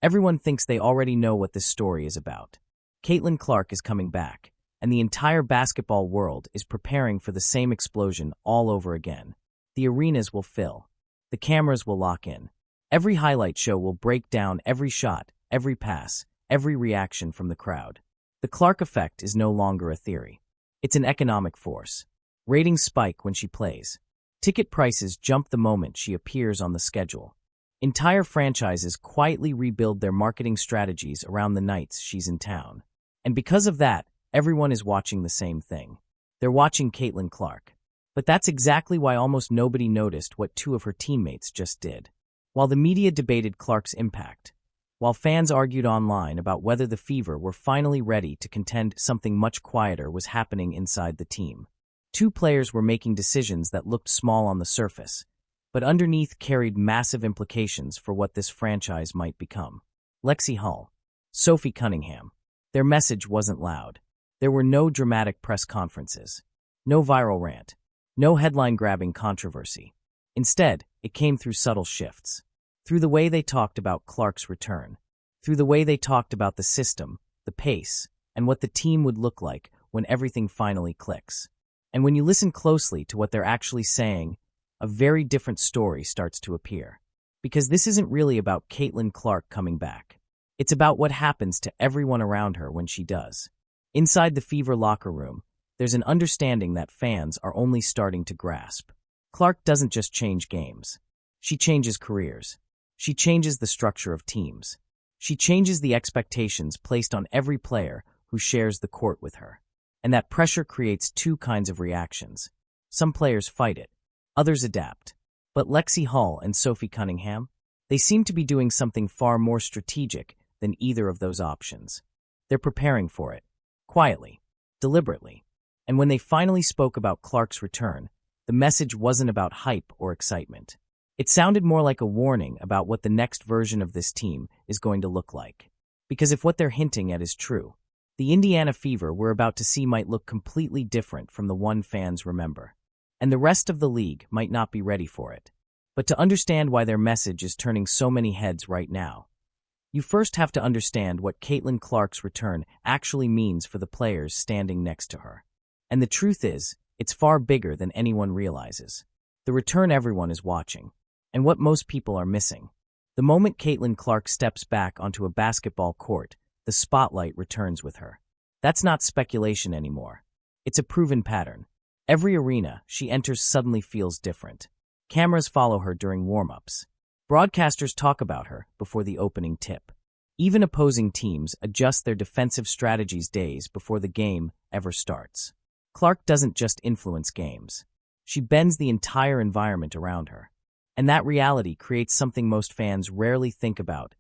Everyone thinks they already know what this story is about. Caitlin Clark is coming back, and the entire basketball world is preparing for the same explosion all over again. The arenas will fill. The cameras will lock in. Every highlight show will break down every shot, every pass, every reaction from the crowd. The Clark effect is no longer a theory. It's an economic force. Ratings spike when she plays. Ticket prices jump the moment she appears on the schedule. Entire franchises quietly rebuild their marketing strategies around the nights she's in town. And because of that, everyone is watching the same thing. They're watching Caitlin Clark. But that's exactly why almost nobody noticed what two of her teammates just did. While the media debated Clark's impact, while fans argued online about whether the Fever were finally ready to contend, something much quieter was happening inside the team. Two players were making decisions that looked small on the surface, but underneath carried massive implications for what this franchise might become. Lexie Hull, Sophie Cunningham. Their message wasn't loud. There were no dramatic press conferences, no viral rant, no headline-grabbing controversy. Instead, it came through subtle shifts. Through the way they talked about Clark's return. Through the way they talked about the system, the pace, and what the team would look like when everything finally clicks. And when you listen closely to what they're actually saying, a very different story starts to appear. Because this isn't really about Caitlin Clark coming back. It's about what happens to everyone around her when she does. Inside the Fever locker room, there's an understanding that fans are only starting to grasp. Clark doesn't just change games. She changes careers. She changes the structure of teams. She changes the expectations placed on every player who shares the court with her. And that pressure creates two kinds of reactions. Some players fight it. Others adapt. But Lexie Hull and Sophie Cunningham, they seem to be doing something far more strategic than either of those options. They're preparing for it. Quietly. Deliberately. And when they finally spoke about Clark's return, the message wasn't about hype or excitement. It sounded more like a warning about what the next version of this team is going to look like. Because if what they're hinting at is true, the Indiana Fever we're about to see might look completely different from the one fans remember. And the rest of the league might not be ready for it. But to understand why their message is turning so many heads right now, you first have to understand what Caitlin Clark's return actually means for the players standing next to her. And the truth is, it's far bigger than anyone realizes. The return everyone is watching. And what most people are missing. The moment Caitlin Clark steps back onto a basketball court, the spotlight returns with her. That's not speculation anymore. It's a proven pattern. Every arena she enters suddenly feels different. Cameras follow her during warm-ups. Broadcasters talk about her before the opening tip. Even opposing teams adjust their defensive strategies days before the game ever starts. Clark doesn't just influence games. She bends the entire environment around her. And that reality creates something most fans rarely think about,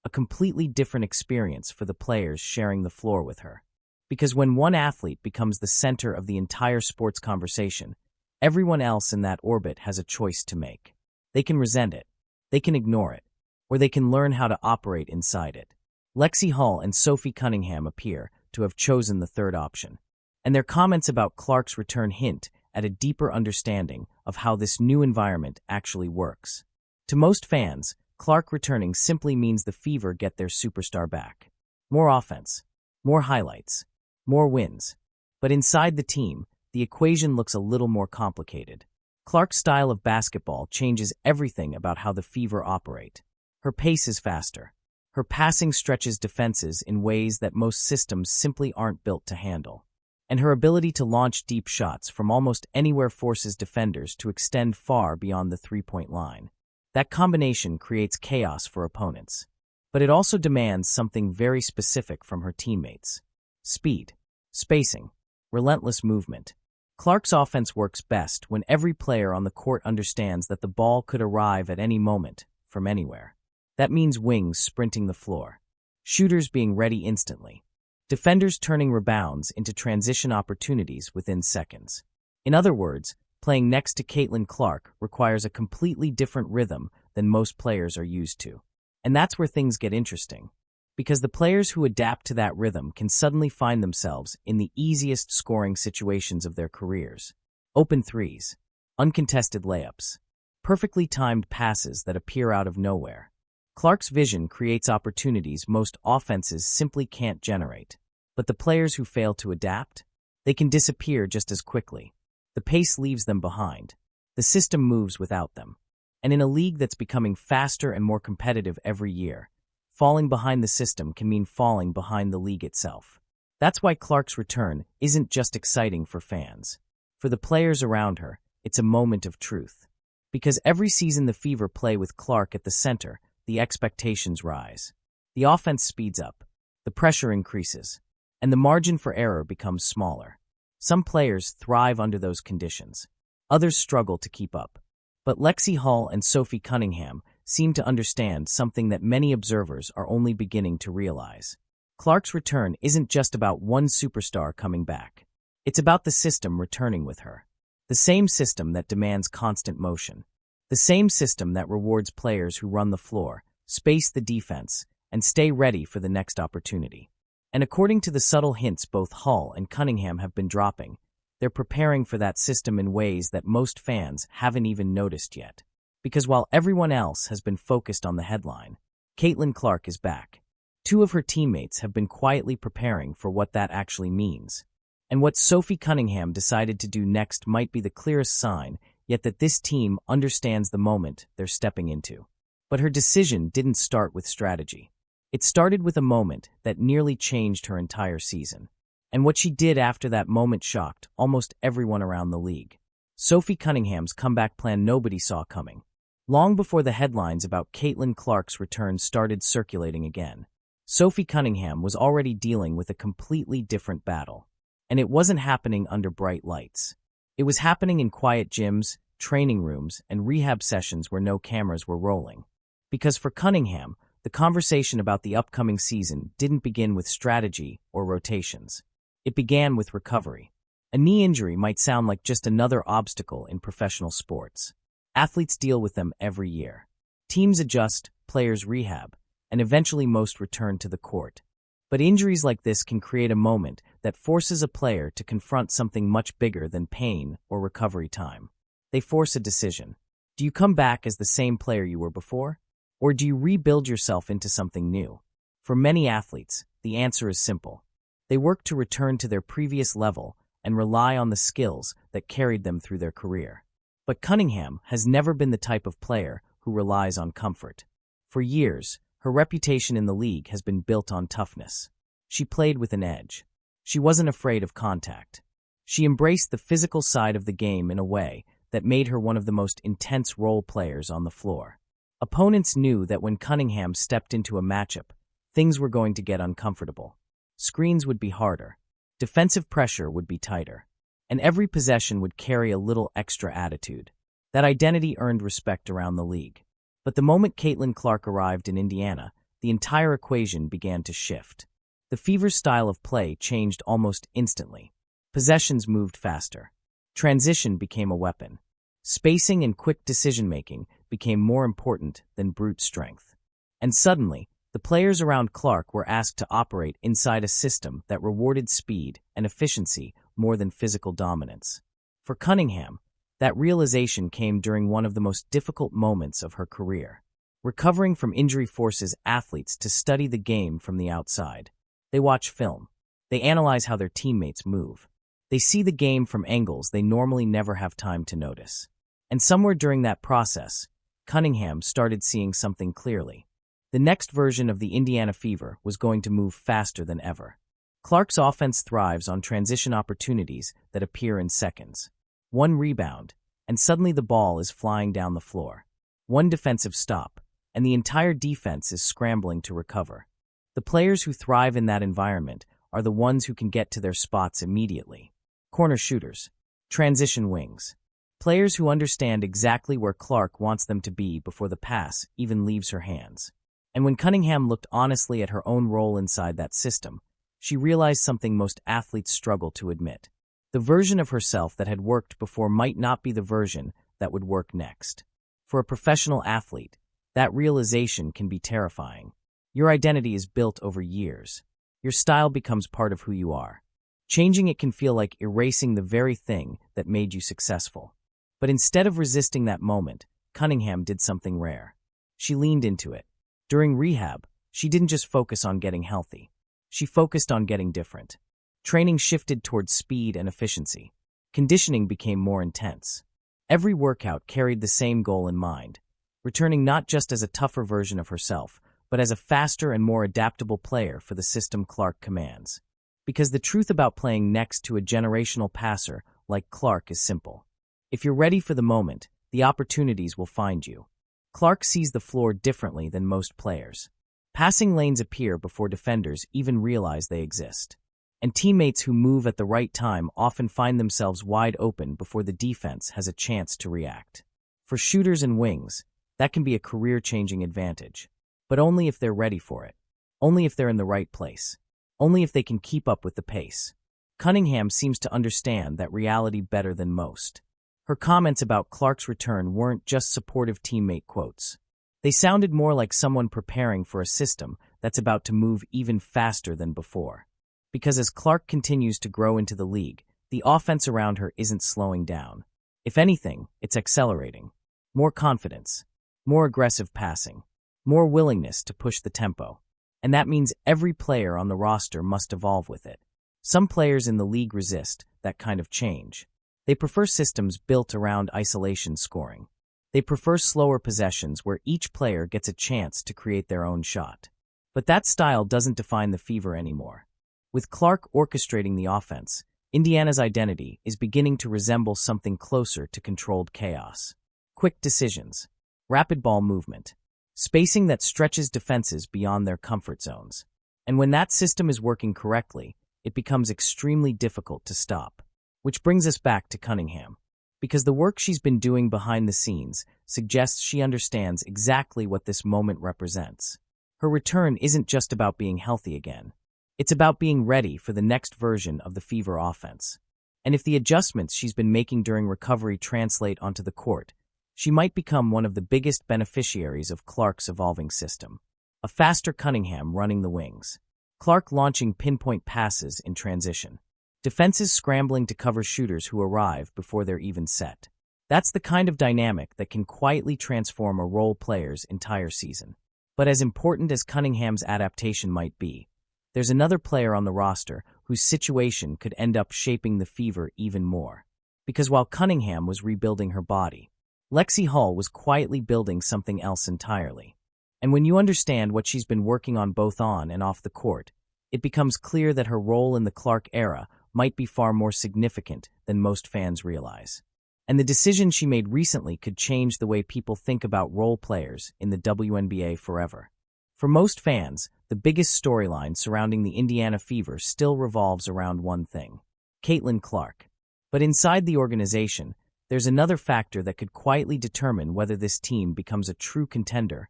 a completely different experience for the players sharing the floor with her. Because when one athlete becomes the center of the entire sports conversation, everyone else in that orbit has a choice to make. They can resent it, they can ignore it, or they can learn how to operate inside it. Lexie Hull and Sophie Cunningham appear to have chosen the third option, and their comments about Clark's return hint at a deeper understanding of how this new environment actually works. To most fans, Clark returning simply means the Fever get their superstar back. More offense, more highlights, more wins. But inside the team, the equation looks a little more complicated. Clark's style of basketball changes everything about how the Fever operate. Her pace is faster. Her passing stretches defenses in ways that most systems simply aren't built to handle. And her ability to launch deep shots from almost anywhere forces defenders to extend far beyond the three-point line. That combination creates chaos for opponents. But it also demands something very specific from her teammates. Speed, spacing, relentless movement. Clark's offense works best when every player on the court understands that the ball could arrive at any moment, from anywhere. That means wings sprinting the floor, shooters being ready instantly, defenders turning rebounds into transition opportunities within seconds. In other words, playing next to Caitlin Clark requires a completely different rhythm than most players are used to. And that's where things get interesting. Because the players who adapt to that rhythm can suddenly find themselves in the easiest scoring situations of their careers. Open threes, uncontested layups, perfectly timed passes that appear out of nowhere. Clark's vision creates opportunities most offenses simply can't generate. But the players who fail to adapt? They can disappear just as quickly. The pace leaves them behind. The system moves without them. And in a league that's becoming faster and more competitive every year, falling behind the system can mean falling behind the league itself. That's why Clark's return isn't just exciting for fans. For the players around her, it's a moment of truth. Because every season the Fever play with Clark at the center, the expectations rise. The offense speeds up, the pressure increases, and the margin for error becomes smaller. Some players thrive under those conditions. Others struggle to keep up. But Lexie Hull and Sophie Cunningham seem to understand something that many observers are only beginning to realize. Clark's return isn't just about one superstar coming back. It's about the system returning with her. The same system that demands constant motion. The same system that rewards players who run the floor, space the defense, and stay ready for the next opportunity. And according to the subtle hints both Hull and Cunningham have been dropping, they're preparing for that system in ways that most fans haven't even noticed yet. Because while everyone else has been focused on the headline, Caitlin Clark is back. Two of her teammates have been quietly preparing for what that actually means. And what Sophie Cunningham decided to do next might be the clearest sign, yet that this team understands the moment they're stepping into. But her decision didn't start with strategy. It started with a moment that nearly changed her entire season. And what she did after that moment shocked almost everyone around the league. Sophie Cunningham's comeback plan nobody saw coming. Long before the headlines about Caitlin Clark's return started circulating again, Sophie Cunningham was already dealing with a completely different battle. And it wasn't happening under bright lights. It was happening in quiet gyms, training rooms, and rehab sessions where no cameras were rolling. Because for Cunningham, the conversation about the upcoming season didn't begin with strategy or rotations. It began with recovery. A knee injury might sound like just another obstacle in professional sports. Athletes deal with them every year. Teams adjust, players rehab, and eventually most return to the court. But injuries like this can create a moment that forces a player to confront something much bigger than pain or recovery time. They force a decision. Do you come back as the same player you were before? Or do you rebuild yourself into something new? For many athletes, the answer is simple. They work to return to their previous level and rely on the skills that carried them through their career. But Cunningham has never been the type of player who relies on comfort. For years, her reputation in the league has been built on toughness. She played with an edge. She wasn't afraid of contact. She embraced the physical side of the game in a way that made her one of the most intense role players on the floor. Opponents knew that when Cunningham stepped into a matchup, things were going to get uncomfortable. Screens would be harder. Defensive pressure would be tighter. And every possession would carry a little extra attitude. That identity earned respect around the league. But the moment Caitlin Clark arrived in Indiana, the entire equation began to shift. The Fever's style of play changed almost instantly. Possessions moved faster. Transition became a weapon. Spacing and quick decision-making became more important than brute strength. And suddenly, the players around Clark were asked to operate inside a system that rewarded speed and efficiency more than physical dominance. For Cunningham, that realization came during one of the most difficult moments of her career. Recovering from injury forces athletes to study the game from the outside. They watch film. They analyze how their teammates move. They see the game from angles they normally never have time to notice. And somewhere during that process, Cunningham started seeing something clearly. The next version of the Indiana Fever was going to move faster than ever. Clark's offense thrives on transition opportunities that appear in seconds. One rebound, and suddenly the ball is flying down the floor. One defensive stop, and the entire defense is scrambling to recover. The players who thrive in that environment are the ones who can get to their spots immediately. Corner shooters, transition wings, players who understand exactly where Clark wants them to be before the pass even leaves her hands. And when Cunningham looked honestly at her own role inside that system, she realized something most athletes struggle to admit. The version of herself that had worked before might not be the version that would work next. For a professional athlete, that realization can be terrifying. Your identity is built over years. Your style becomes part of who you are. Changing it can feel like erasing the very thing that made you successful. But instead of resisting that moment, Cunningham did something rare. She leaned into it. During rehab, she didn't just focus on getting healthy. She focused on getting different. Training shifted towards speed and efficiency. Conditioning became more intense. Every workout carried the same goal in mind, returning not just as a tougher version of herself, but as a faster and more adaptable player for the system Clark commands. Because the truth about playing next to a generational passer like Clark is simple. If you're ready for the moment, the opportunities will find you. Clark sees the floor differently than most players. Passing lanes appear before defenders even realize they exist. And teammates who move at the right time often find themselves wide open before the defense has a chance to react. For shooters and wings, that can be a career-changing advantage. But only if they're ready for it. Only if they're in the right place. Only if they can keep up with the pace. Cunningham seems to understand that reality better than most. Her comments about Clark's return weren't just supportive teammate quotes. They sounded more like someone preparing for a system that's about to move even faster than before. Because as Clark continues to grow into the league, the offense around her isn't slowing down. If anything, it's accelerating. More confidence, more aggressive passing, more willingness to push the tempo. And that means every player on the roster must evolve with it. Some players in the league resist that kind of change. They prefer systems built around isolation scoring. They prefer slower possessions where each player gets a chance to create their own shot. But that style doesn't define the Fever anymore. With Clark orchestrating the offense, Indiana's identity is beginning to resemble something closer to controlled chaos. Quick decisions, rapid ball movement, spacing that stretches defenses beyond their comfort zones. And when that system is working correctly, it becomes extremely difficult to stop. Which brings us back to Cunningham. Because the work she's been doing behind the scenes suggests she understands exactly what this moment represents. Her return isn't just about being healthy again. It's about being ready for the next version of the Fever offense. And if the adjustments she's been making during recovery translate onto the court, she might become one of the biggest beneficiaries of Clark's evolving system. A faster Cunningham running the wings. Clark launching pinpoint passes in transition. Defenses scrambling to cover shooters who arrive before they're even set. That's the kind of dynamic that can quietly transform a role player's entire season. But as important as Cunningham's adaptation might be, there's another player on the roster whose situation could end up shaping the Fever even more. Because while Cunningham was rebuilding her body, Lexie Hull was quietly building something else entirely. And when you understand what she's been working on both on and off the court, it becomes clear that her role in the Clark era might be far more significant than most fans realize. And the decision she made recently could change the way people think about role players in the WNBA forever. For most fans, the biggest storyline surrounding the Indiana Fever still revolves around one thing: Caitlin Clark. But inside the organization, there's another factor that could quietly determine whether this team becomes a true contender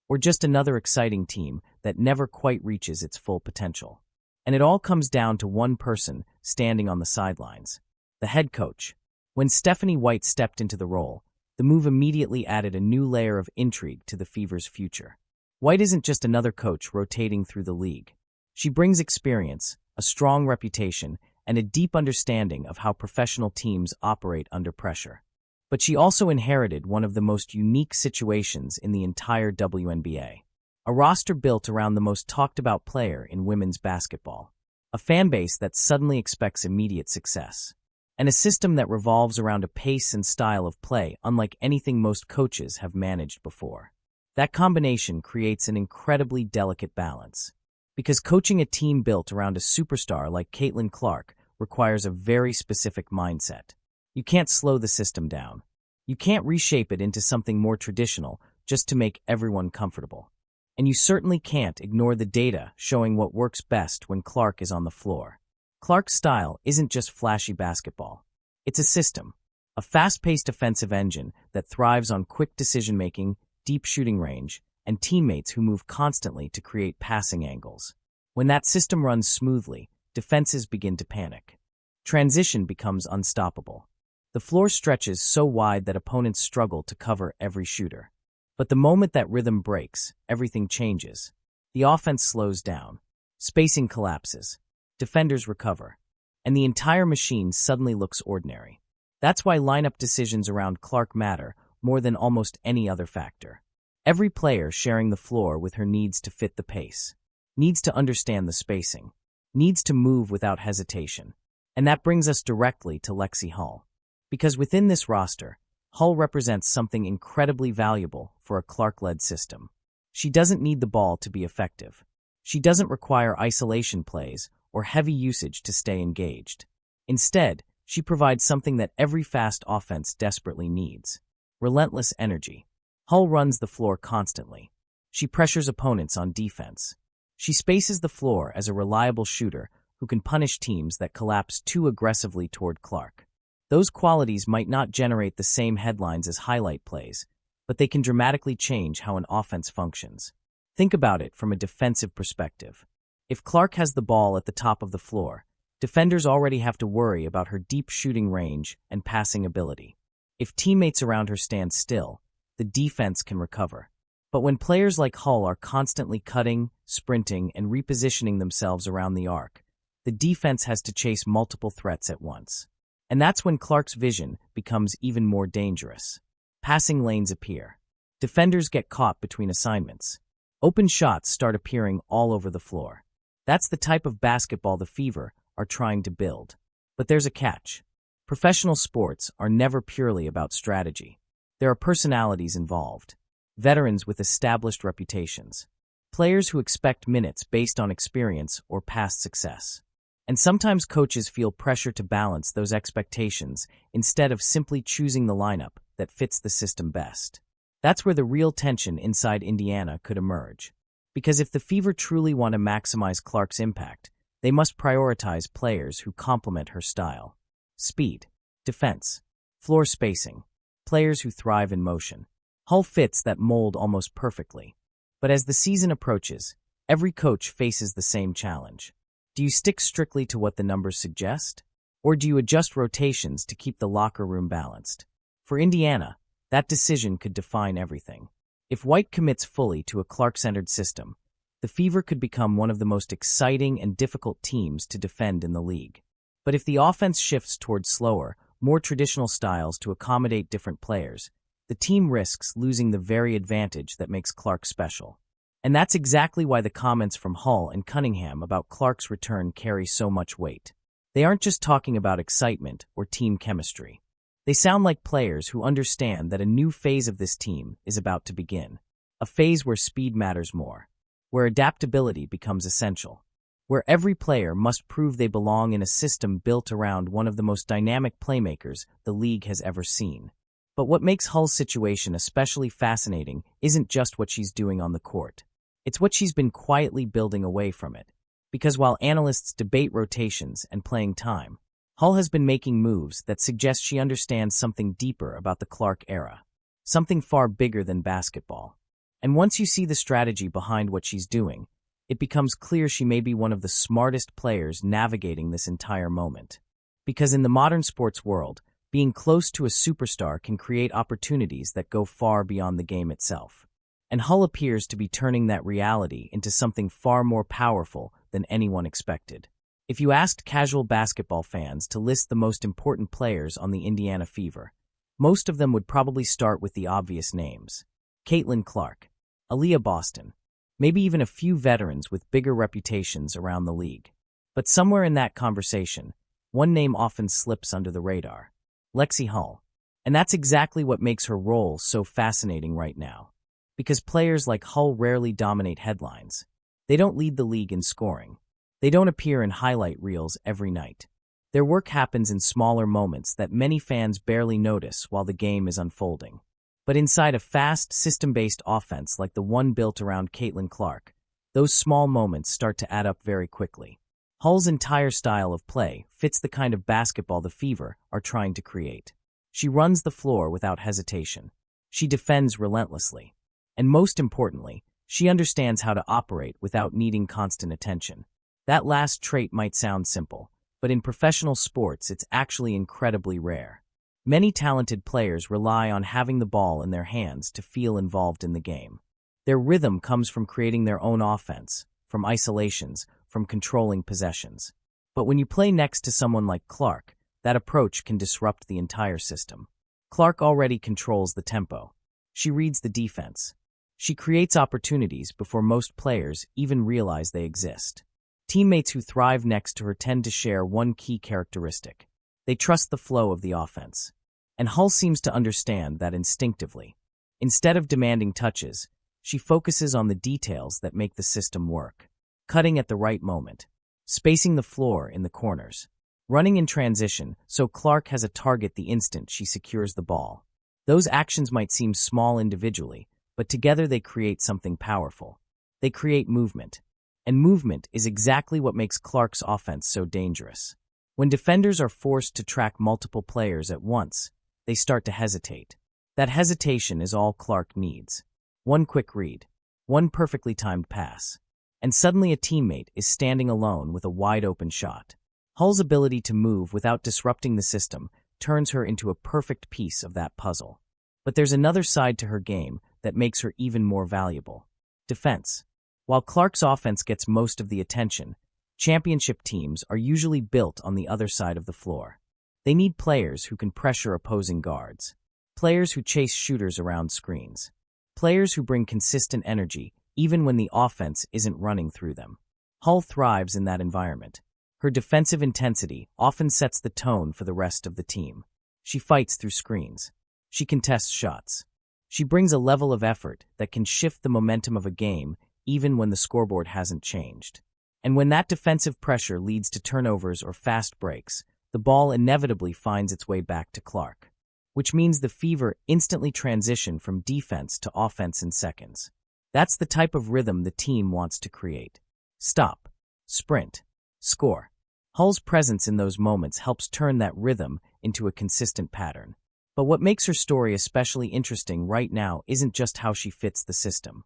or just another exciting team that never quite reaches its full potential. And it all comes down to one person standing on the sidelines: the head coach. When Stephanie White stepped into the role, the move immediately added a new layer of intrigue to the Fever's future. White isn't just another coach rotating through the league. She brings experience, a strong reputation, and a deep understanding of how professional teams operate under pressure. But she also inherited one of the most unique situations in the entire WNBA. A roster built around the most talked-about player in women's basketball. A fanbase that suddenly expects immediate success. And a system that revolves around a pace and style of play unlike anything most coaches have managed before. That combination creates an incredibly delicate balance. Because coaching a team built around a superstar like Caitlin Clark requires a very specific mindset. You can't slow the system down. You can't reshape it into something more traditional just to make everyone comfortable. And you certainly can't ignore the data showing what works best when Clark is on the floor. Clark's style isn't just flashy basketball. It's a system, a fast-paced offensive engine that thrives on quick decision-making, deep shooting range, and teammates who move constantly to create passing angles. When that system runs smoothly, defenses begin to panic. Transition becomes unstoppable. The floor stretches so wide that opponents struggle to cover every shooter. But the moment that rhythm breaks, everything changes. The offense slows down. Spacing collapses. Defenders recover. And the entire machine suddenly looks ordinary. That's why lineup decisions around Clark matter more than almost any other factor. Every player sharing the floor with her needs to fit the pace, needs to understand the spacing, needs to move without hesitation. And that brings us directly to Lexie Hull. Because within this roster, Hull represents something incredibly valuable for a Clark-led system. She doesn't need the ball to be effective. She doesn't require isolation plays or heavy usage to stay engaged. Instead, she provides something that every fast offense desperately needs: relentless energy. Hull runs the floor constantly. She pressures opponents on defense. She spaces the floor as a reliable shooter who can punish teams that collapse too aggressively toward Clark. Those qualities might not generate the same headlines as highlight plays, but they can dramatically change how an offense functions. Think about it from a defensive perspective. If Clark has the ball at the top of the floor, defenders already have to worry about her deep shooting range and passing ability. If teammates around her stand still, the defense can recover. But when players like Hull are constantly cutting, sprinting, and repositioning themselves around the arc, the defense has to chase multiple threats at once. And that's when Clark's vision becomes even more dangerous. Passing lanes appear. Defenders get caught between assignments. Open shots start appearing all over the floor. That's the type of basketball the Fever are trying to build. But there's a catch. Professional sports are never purely about strategy. There are personalities involved. Veterans with established reputations. Players who expect minutes based on experience or past success. And sometimes coaches feel pressure to balance those expectations instead of simply choosing the lineup that fits the system best. That's where the real tension inside Indiana could emerge. Because if the Fever truly want to maximize Clark's impact, they must prioritize players who complement her style. Speed, defense, floor spacing, players who thrive in motion. Hull fits that mold almost perfectly. But as the season approaches, every coach faces the same challenge. Do you stick strictly to what the numbers suggest? Or do you adjust rotations to keep the locker room balanced? For Indiana, that decision could define everything. If White commits fully to a Clark-centered system, the Fever could become one of the most exciting and difficult teams to defend in the league. But if the offense shifts towards slower, more traditional styles to accommodate different players, the team risks losing the very advantage that makes Clark special. And that's exactly why the comments from Hull and Cunningham about Clark's return carry so much weight. They aren't just talking about excitement or team chemistry. They sound like players who understand that a new phase of this team is about to begin. A phase where speed matters more, where adaptability becomes essential, where every player must prove they belong in a system built around one of the most dynamic playmakers the league has ever seen. But what makes Hull's situation especially fascinating isn't just what she's doing on the court. It's what she's been quietly building away from it. Because while analysts debate rotations and playing time, Hull has been making moves that suggest she understands something deeper about the Clark era, something far bigger than basketball. And once you see the strategy behind what she's doing, it becomes clear she may be one of the smartest players navigating this entire moment. Because in the modern sports world, being close to a superstar can create opportunities that go far beyond the game itself. And Hull appears to be turning that reality into something far more powerful than anyone expected. If you asked casual basketball fans to list the most important players on the Indiana Fever, most of them would probably start with the obvious names: Caitlin Clark, Aaliyah Boston, maybe even a few veterans with bigger reputations around the league. But somewhere in that conversation, one name often slips under the radar: Lexie Hull. And that's exactly what makes her role so fascinating right now. Because players like Hull rarely dominate headlines. They don't lead the league in scoring. They don't appear in highlight reels every night. Their work happens in smaller moments that many fans barely notice while the game is unfolding. But inside a fast, system-based offense like the one built around Caitlin Clark, those small moments start to add up very quickly. Hull's entire style of play fits the kind of basketball the Fever are trying to create. She runs the floor without hesitation. She defends relentlessly. And most importantly, she understands how to operate without needing constant attention. That last trait might sound simple, but in professional sports it's actually incredibly rare. Many talented players rely on having the ball in their hands to feel involved in the game. Their rhythm comes from creating their own offense, from isolations, from controlling possessions. But when you play next to someone like Clark, that approach can disrupt the entire system. Clark already controls the tempo. She reads the defense. She creates opportunities before most players even realize they exist. Teammates who thrive next to her tend to share one key characteristic. They trust the flow of the offense. And Hull seems to understand that instinctively. Instead of demanding touches, she focuses on the details that make the system work. Cutting at the right moment. Spacing the floor in the corners. Running in transition so Clark has a target the instant she secures the ball. Those actions might seem small individually, but together they create something powerful. They create movement. And movement is exactly what makes Clark's offense so dangerous. When defenders are forced to track multiple players at once, they start to hesitate. That hesitation is all Clark needs. One quick read. One perfectly timed pass. And suddenly a teammate is standing alone with a wide-open shot. Hull's ability to move without disrupting the system turns her into a perfect piece of that puzzle. But there's another side to her game that makes her even more valuable. Defense. While Clark's offense gets most of the attention, championship teams are usually built on the other side of the floor. They need players who can pressure opposing guards. Players who chase shooters around screens. Players who bring consistent energy even when the offense isn't running through them. Hull thrives in that environment. Her defensive intensity often sets the tone for the rest of the team. She fights through screens. She contests shots. She brings a level of effort that can shift the momentum of a game even when the scoreboard hasn't changed. And when that defensive pressure leads to turnovers or fast breaks, the ball inevitably finds its way back to Clark. Which means the Fever instantly transition from defense to offense in seconds. That's the type of rhythm the team wants to create. Stop, sprint, score. Hull's presence in those moments helps turn that rhythm into a consistent pattern. But what makes her story especially interesting right now isn't just how she fits the system.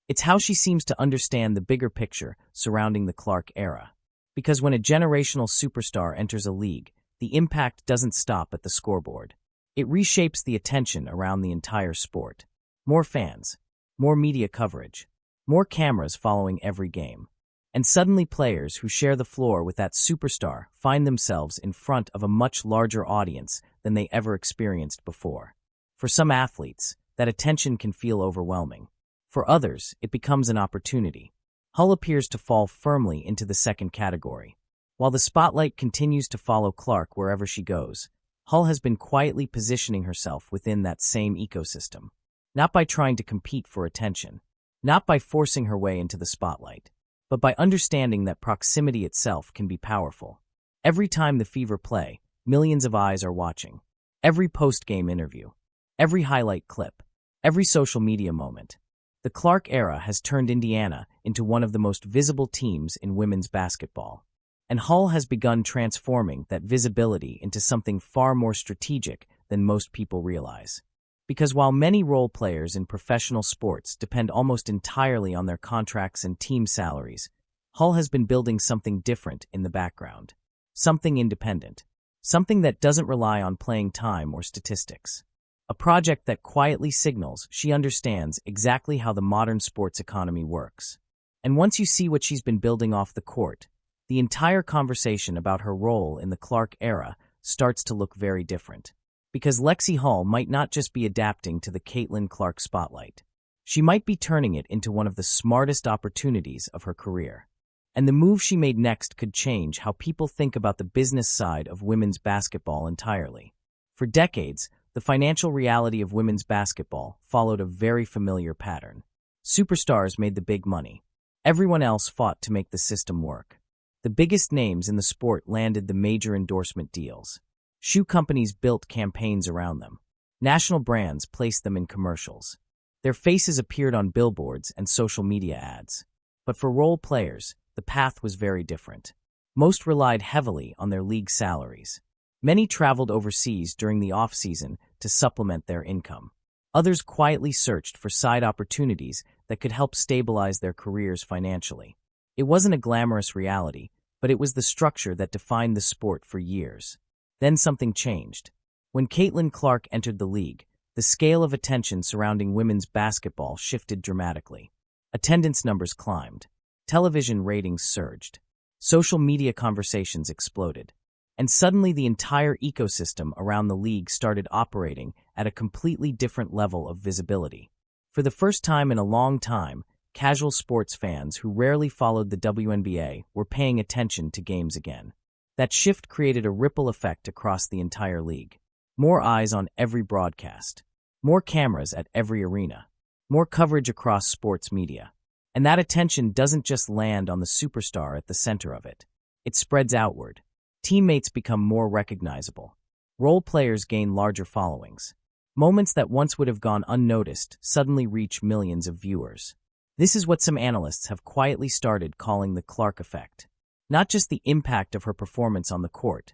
It's how she seems to understand the bigger picture surrounding the Clark era. Because when a generational superstar enters a league, the impact doesn't stop at the scoreboard. It reshapes the attention around the entire sport. More fans, more media coverage, more cameras following every game. And suddenly players who share the floor with that superstar find themselves in front of a much larger audience than they ever experienced before. For some athletes, that attention can feel overwhelming. For others, it becomes an opportunity. Hull appears to fall firmly into the second category. While the spotlight continues to follow Clark wherever she goes, Hull has been quietly positioning herself within that same ecosystem. Not by trying to compete for attention, not by forcing her way into the spotlight, but by understanding that proximity itself can be powerful. Every time the Fever play, millions of eyes are watching. Every post-game interview, every highlight clip, every social media moment. The Clark era has turned Indiana into one of the most visible teams in women's basketball. And Hull has begun transforming that visibility into something far more strategic than most people realize. Because while many role players in professional sports depend almost entirely on their contracts and team salaries, Hull has been building something different in the background. Something independent. Something that doesn't rely on playing time or statistics. A project that quietly signals she understands exactly how the modern sports economy works. And once you see what she's been building off the court, the entire conversation about her role in the Clark era starts to look very different. Because Lexie Hull might not just be adapting to the Caitlin Clark spotlight. She might be turning it into one of the smartest opportunities of her career. And the move she made next could change how people think about the business side of women's basketball entirely. For decades, the financial reality of women's basketball followed a very familiar pattern. Superstars made the big money. Everyone else fought to make the system work. The biggest names in the sport landed the major endorsement deals. Shoe companies built campaigns around them. National brands placed them in commercials. Their faces appeared on billboards and social media ads. But for role players, the path was very different. Most relied heavily on their league salaries. Many traveled overseas during the off-season to supplement their income. Others quietly searched for side opportunities that could help stabilize their careers financially. It wasn't a glamorous reality, but it was the structure that defined the sport for years. Then something changed. When Caitlin Clark entered the league, the scale of attention surrounding women's basketball shifted dramatically. Attendance numbers climbed. Television ratings surged. Social media conversations exploded. And suddenly the entire ecosystem around the league started operating at a completely different level of visibility. For the first time in a long time, casual sports fans who rarely followed the WNBA were paying attention to games again. That shift created a ripple effect across the entire league. More eyes on every broadcast. More cameras at every arena. More coverage across sports media. And that attention doesn't just land on the superstar at the center of it. It spreads outward. Teammates become more recognizable. Role players gain larger followings. Moments that once would have gone unnoticed suddenly reach millions of viewers. This is what some analysts have quietly started calling the Clark effect. Not just the impact of her performance on the court,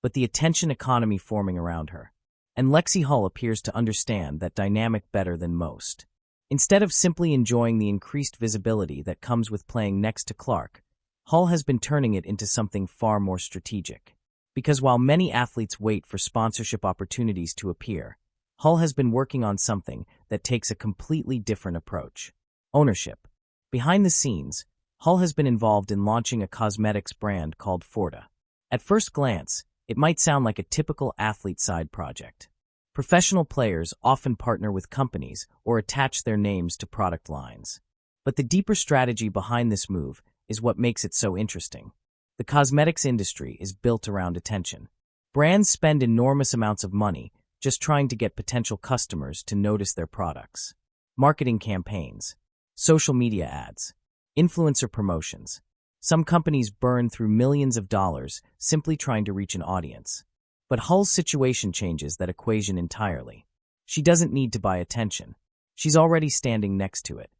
but the attention economy forming around her. And Lexie Hull appears to understand that dynamic better than most. Instead of simply enjoying the increased visibility that comes with playing next to Clark, Hull has been turning it into something far more strategic. Because while many athletes wait for sponsorship opportunities to appear, Hull has been working on something that takes a completely different approach. Ownership. Behind the scenes, Hull has been involved in launching a cosmetics brand called Forta. At first glance, it might sound like a typical athlete side project. Professional players often partner with companies or attach their names to product lines. But the deeper strategy behind this move is what makes it so interesting. The cosmetics industry is built around attention. Brands spend enormous amounts of money just trying to get potential customers to notice their products. Marketing campaigns, social media ads, influencer promotions. Some companies burn through millions of dollars simply trying to reach an audience. But Hull's situation changes that equation entirely. She doesn't need to buy attention. She's already standing next to it.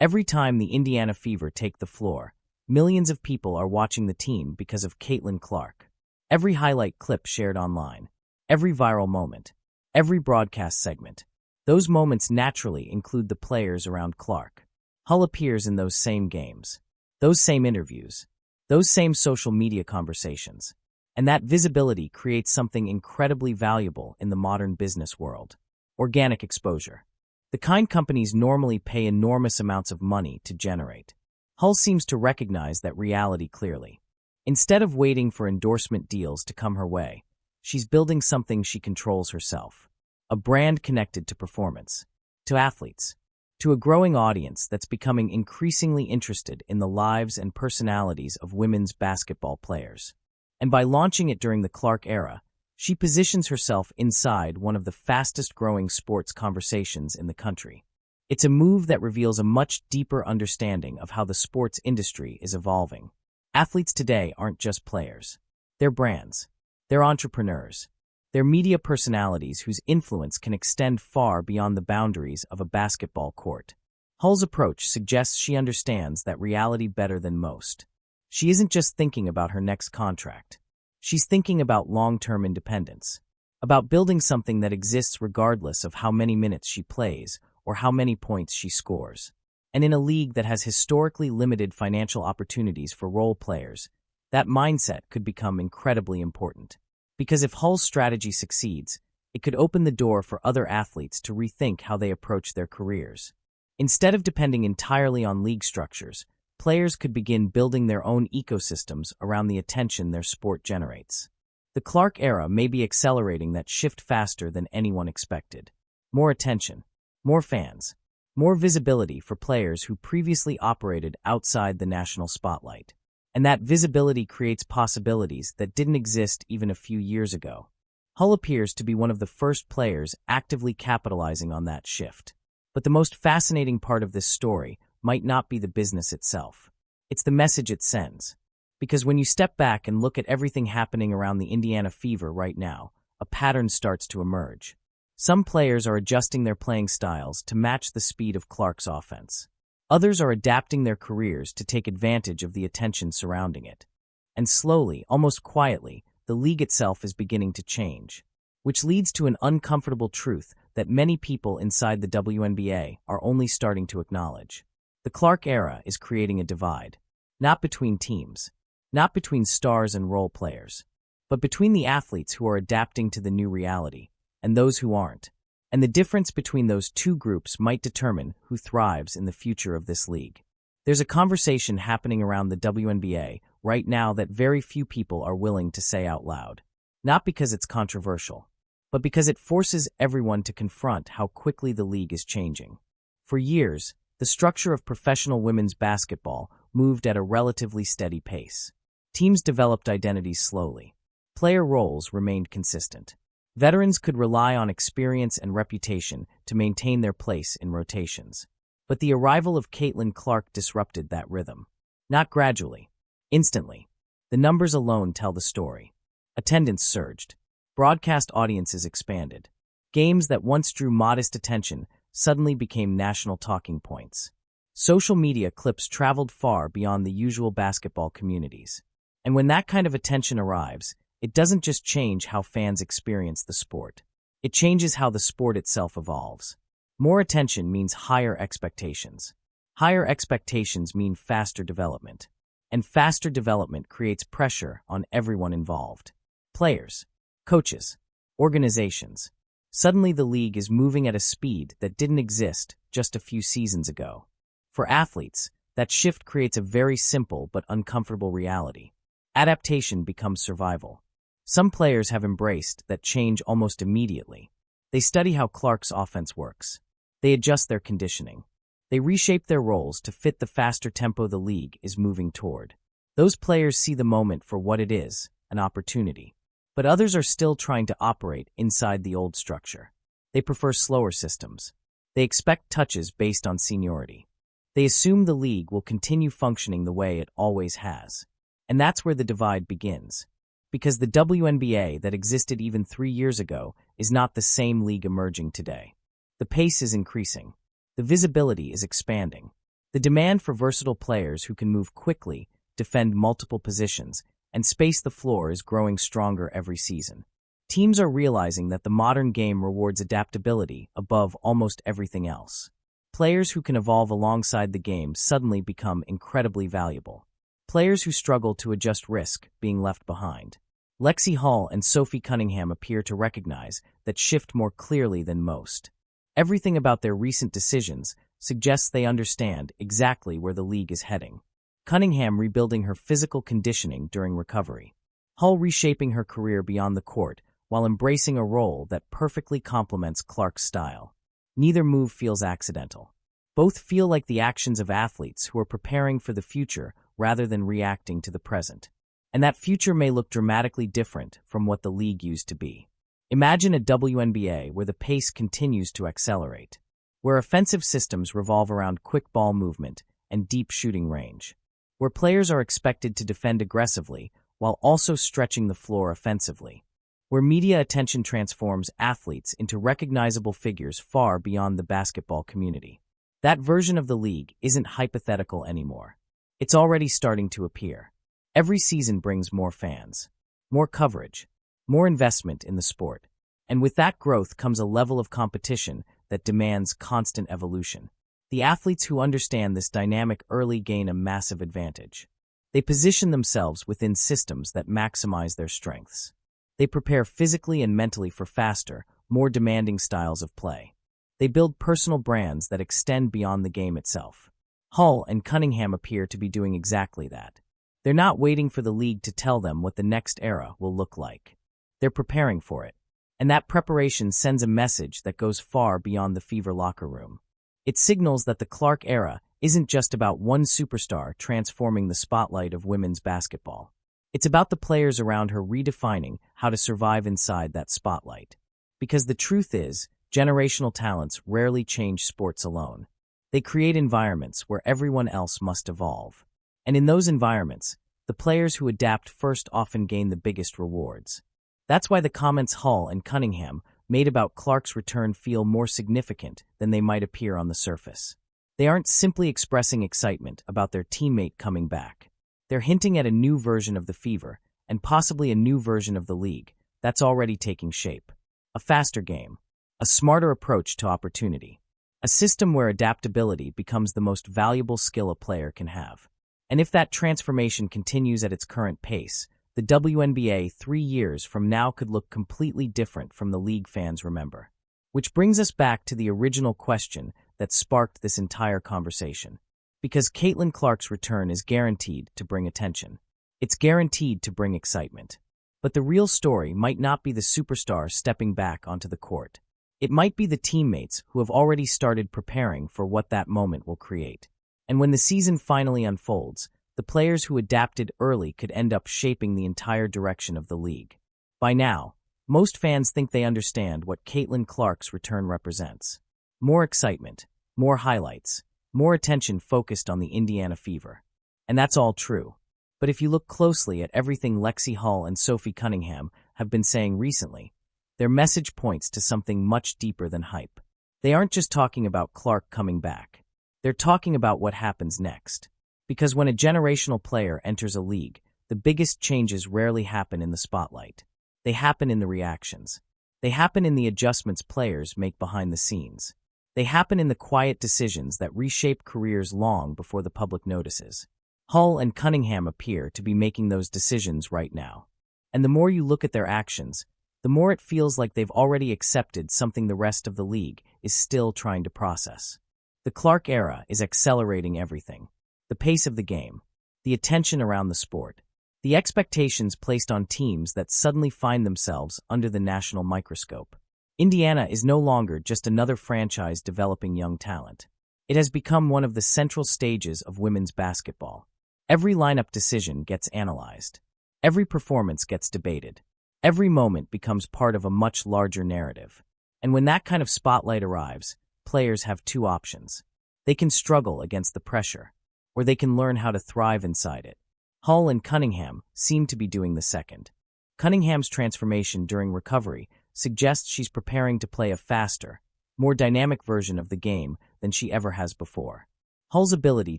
Every time the Indiana Fever take the floor, millions of people are watching the team because of Caitlin Clark. Every highlight clip shared online, every viral moment, every broadcast segment. Those moments naturally include the players around Clark. Hull appears in those same games, those same interviews, those same social media conversations. And that visibility creates something incredibly valuable in the modern business world. Organic exposure. The kind companies normally pay enormous amounts of money to generate. Hull seems to recognize that reality clearly. Instead of waiting for endorsement deals to come her way, she's building something she controls herself. A brand connected to performance, to athletes, to a growing audience that's becoming increasingly interested in the lives and personalities of women's basketball players. And by launching it during the Clark era, she positions herself inside one of the fastest-growing sports conversations in the country. It's a move that reveals a much deeper understanding of how the sports industry is evolving. Athletes today aren't just players. They're brands. They're entrepreneurs. They're media personalities whose influence can extend far beyond the boundaries of a basketball court. Hull's approach suggests she understands that reality better than most. She isn't just thinking about her next contract. She's thinking about long-term independence, about building something that exists regardless of how many minutes she plays or how many points she scores. And in a league that has historically limited financial opportunities for role players, that mindset could become incredibly important. Because if Hull's strategy succeeds, it could open the door for other athletes to rethink how they approach their careers. Instead of depending entirely on league structures, players could begin building their own ecosystems around the attention their sport generates. The Clark era may be accelerating that shift faster than anyone expected. More attention, more fans, more visibility for players who previously operated outside the national spotlight. And that visibility creates possibilities that didn't exist even a few years ago. Hull appears to be one of the first players actively capitalizing on that shift. But the most fascinating part of this story might not be the business itself. It's the message it sends. Because when you step back and look at everything happening around the Indiana Fever right now, a pattern starts to emerge. Some players are adjusting their playing styles to match the speed of Clark's offense. Others are adapting their careers to take advantage of the attention surrounding it. And slowly, almost quietly, the league itself is beginning to change, which leads to an uncomfortable truth that many people inside the WNBA are only starting to acknowledge. The Clark era is creating a divide, not between teams, not between stars and role players, but between the athletes who are adapting to the new reality and those who aren't. And the difference between those two groups might determine who thrives in the future of this league. There's a conversation happening around the WNBA right now that very few people are willing to say out loud. Not because it's controversial, but because it forces everyone to confront how quickly the league is changing. For years, the structure of professional women's basketball moved at a relatively steady pace. Teams developed identities slowly. Player roles remained consistent. Veterans could rely on experience and reputation to maintain their place in rotations. But the arrival of Caitlin Clark disrupted that rhythm. Not gradually. Instantly. The numbers alone tell the story. Attendance surged. Broadcast audiences expanded. Games that once drew modest attention suddenly became national talking points. Social media clips traveled far beyond the usual basketball communities. And when that kind of attention arrives, it doesn't just change how fans experience the sport. It changes how the sport itself evolves. More attention means higher expectations. Higher expectations mean faster development. And faster development creates pressure on everyone involved. Players, coaches, organizations. Suddenly the league is moving at a speed that didn't exist just a few seasons ago. For athletes, that shift creates a very simple but uncomfortable reality. Adaptation becomes survival. Some players have embraced that change almost immediately. They study how Clark's offense works. They adjust their conditioning. They reshape their roles to fit the faster tempo the league is moving toward. Those players see the moment for what it is, an opportunity. But others are still trying to operate inside the old structure. They prefer slower systems. They expect touches based on seniority. They assume the league will continue functioning the way it always has. And that's where the divide begins. Because the WNBA that existed even 3 years ago is not the same league emerging today. The pace is increasing. The visibility is expanding. The demand for versatile players who can move quickly, defend multiple positions, and space the floor is growing stronger every season. Teams are realizing that the modern game rewards adaptability above almost everything else. Players who can evolve alongside the game suddenly become incredibly valuable. Players who struggle to adjust risk being left behind. Lexie and Sophie Cunningham appear to recognize that shift more clearly than most. Everything about their recent decisions suggests they understand exactly where the league is heading. Cunningham rebuilding her physical conditioning during recovery. Hull reshaping her career beyond the court while embracing a role that perfectly complements Clark's style. Neither move feels accidental. Both feel like the actions of athletes who are preparing for the future rather than reacting to the present. And that future may look dramatically different from what the league used to be. Imagine a WNBA where the pace continues to accelerate, where offensive systems revolve around quick ball movement and deep shooting range, where players are expected to defend aggressively while also stretching the floor offensively, where media attention transforms athletes into recognizable figures far beyond the basketball community. That version of the league isn't hypothetical anymore. It's already starting to appear. Every season brings more fans, more coverage, more investment in the sport. And with that growth comes a level of competition that demands constant evolution. The athletes who understand this dynamic early gain a massive advantage. They position themselves within systems that maximize their strengths. They prepare physically and mentally for faster, more demanding styles of play. They build personal brands that extend beyond the game itself. Hull and Cunningham appear to be doing exactly that. They're not waiting for the league to tell them what the next era will look like. They're preparing for it. And that preparation sends a message that goes far beyond the Fever locker room. It signals that the Clark era isn't just about one superstar transforming the spotlight of women's basketball. It's about the players around her redefining how to survive inside that spotlight. Because the truth is, generational talents rarely change sports alone. They create environments where everyone else must evolve. And in those environments, the players who adapt first often gain the biggest rewards. That's why the comments Hull and Cunningham made about Clark's return feel more significant than they might appear on the surface. They aren't simply expressing excitement about their teammate coming back. They're hinting at a new version of the Fever, and possibly a new version of the league, that's already taking shape. A faster game. A smarter approach to opportunity. A system where adaptability becomes the most valuable skill a player can have. And if that transformation continues at its current pace, the WNBA 3 years from now could look completely different from the league fans remember. Which brings us back to the original question that sparked this entire conversation. Because Caitlin Clark's return is guaranteed to bring attention. It's guaranteed to bring excitement. But the real story might not be the superstar stepping back onto the court. It might be the teammates who have already started preparing for what that moment will create. And when the season finally unfolds, the players who adapted early could end up shaping the entire direction of the league. By now, most fans think they understand what Caitlin Clark's return represents. More excitement, more highlights, more attention focused on the Indiana Fever. And that's all true. But if you look closely at everything Lexie Hull and Sophie Cunningham have been saying recently, their message points to something much deeper than hype. They aren't just talking about Clark coming back. They're talking about what happens next. Because when a generational player enters a league, the biggest changes rarely happen in the spotlight. They happen in the reactions. They happen in the adjustments players make behind the scenes. They happen in the quiet decisions that reshape careers long before the public notices. Hull and Cunningham appear to be making those decisions right now. And the more you look at their actions, the more it feels like they've already accepted something the rest of the league is still trying to process. The Clark era is accelerating everything. The pace of the game, the attention around the sport, the expectations placed on teams that suddenly find themselves under the national microscope. Indiana is no longer just another franchise developing young talent. It has become one of the central stages of women's basketball. Every lineup decision gets analyzed. Every performance gets debated. Every moment becomes part of a much larger narrative. And when that kind of spotlight arrives, players have two options. They can struggle against the pressure, or they can learn how to thrive inside it. Hull and Cunningham seem to be doing the second. Cunningham's transformation during recovery suggests she's preparing to play a faster, more dynamic version of the game than she ever has before. Hull's ability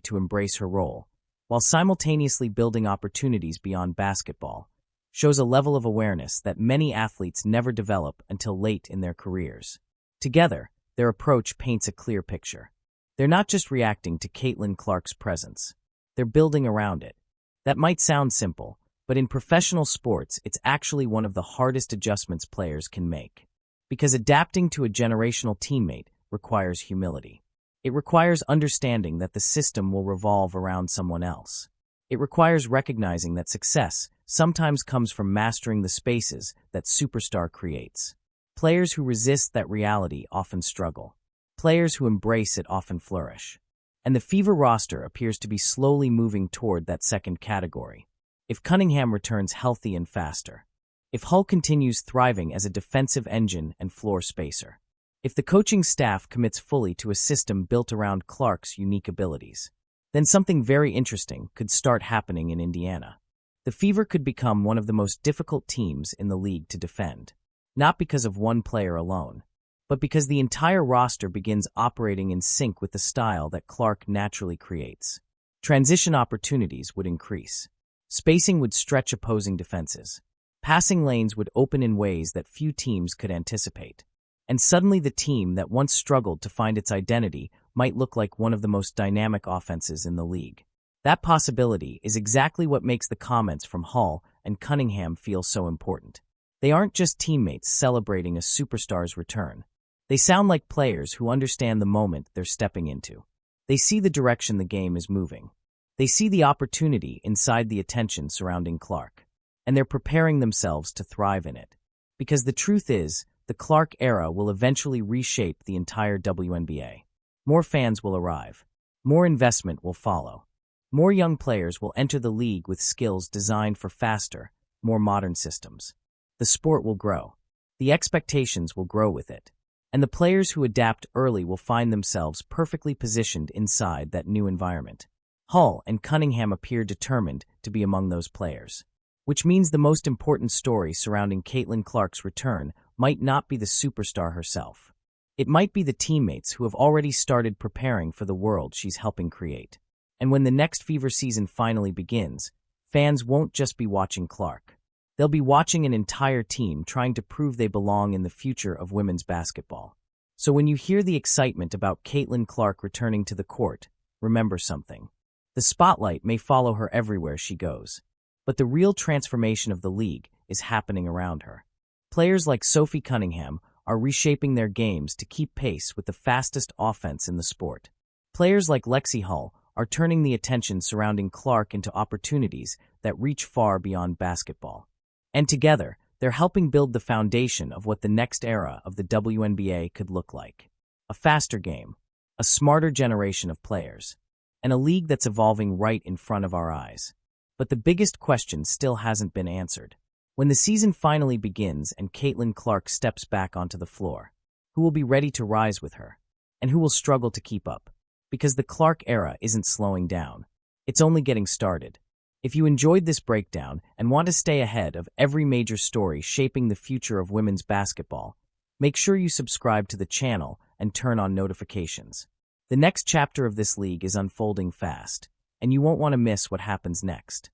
to embrace her role, while simultaneously building opportunities beyond basketball, shows a level of awareness that many athletes never develop until late in their careers. Together, their approach paints a clear picture. They're not just reacting to Caitlin Clark's presence. They're building around it. That might sound simple, but in professional sports, it's actually one of the hardest adjustments players can make. Because adapting to a generational teammate requires humility. It requires understanding that the system will revolve around someone else. It requires recognizing that success sometimes comes from mastering the spaces that superstar creates. Players who resist that reality often struggle. Players who embrace it often flourish. And the Fever roster appears to be slowly moving toward that second category. If Cunningham returns healthy and faster, if Hull continues thriving as a defensive engine and floor spacer, if the coaching staff commits fully to a system built around Clark's unique abilities, then something very interesting could start happening in Indiana. The Fever could become one of the most difficult teams in the league to defend, not because of one player alone, but because the entire roster begins operating in sync with the style that Clark naturally creates. Transition opportunities would increase. Spacing would stretch opposing defenses. Passing lanes would open in ways that few teams could anticipate. And suddenly the team that once struggled to find its identity might look like one of the most dynamic offenses in the league. That possibility is exactly what makes the comments from Hull and Cunningham feel so important. They aren't just teammates celebrating a superstar's return. They sound like players who understand the moment they're stepping into. They see the direction the game is moving. They see the opportunity inside the attention surrounding Clark, and they're preparing themselves to thrive in it. Because the truth is, the Clark era will eventually reshape the entire WNBA. More fans will arrive. More investment will follow. More young players will enter the league with skills designed for faster, more modern systems. The sport will grow. The expectations will grow with it. And the players who adapt early will find themselves perfectly positioned inside that new environment. Hull and Cunningham appear determined to be among those players, which means the most important story surrounding Caitlin Clark's return might not be the superstar herself. It might be the teammates who have already started preparing for the world she's helping create. And when the next Fever season finally begins, fans won't just be watching Clark. They'll be watching an entire team trying to prove they belong in the future of women's basketball. So when you hear the excitement about Caitlin Clark returning to the court, remember something. The spotlight may follow her everywhere she goes, but the real transformation of the league is happening around her. Players like Sophie Cunningham are reshaping their games to keep pace with the fastest offense in the sport. Players like Lexie Hull are turning the attention surrounding Clark into opportunities that reach far beyond basketball. And together, They're helping build the foundation of what the next era of the WNBA could look like. A faster game, a smarter generation of players, and a league that's evolving right in front of our eyes. But the biggest question still hasn't been answered. When the season finally begins and Caitlin Clark steps back onto the floor, who will be ready to rise with her? And who will struggle to keep up? Because the Clark era isn't slowing down. It's only getting started. If you enjoyed this breakdown and want to stay ahead of every major story shaping the future of women's basketball, make sure you subscribe to the channel and turn on notifications. The next chapter of this league is unfolding fast, and you won't want to miss what happens next.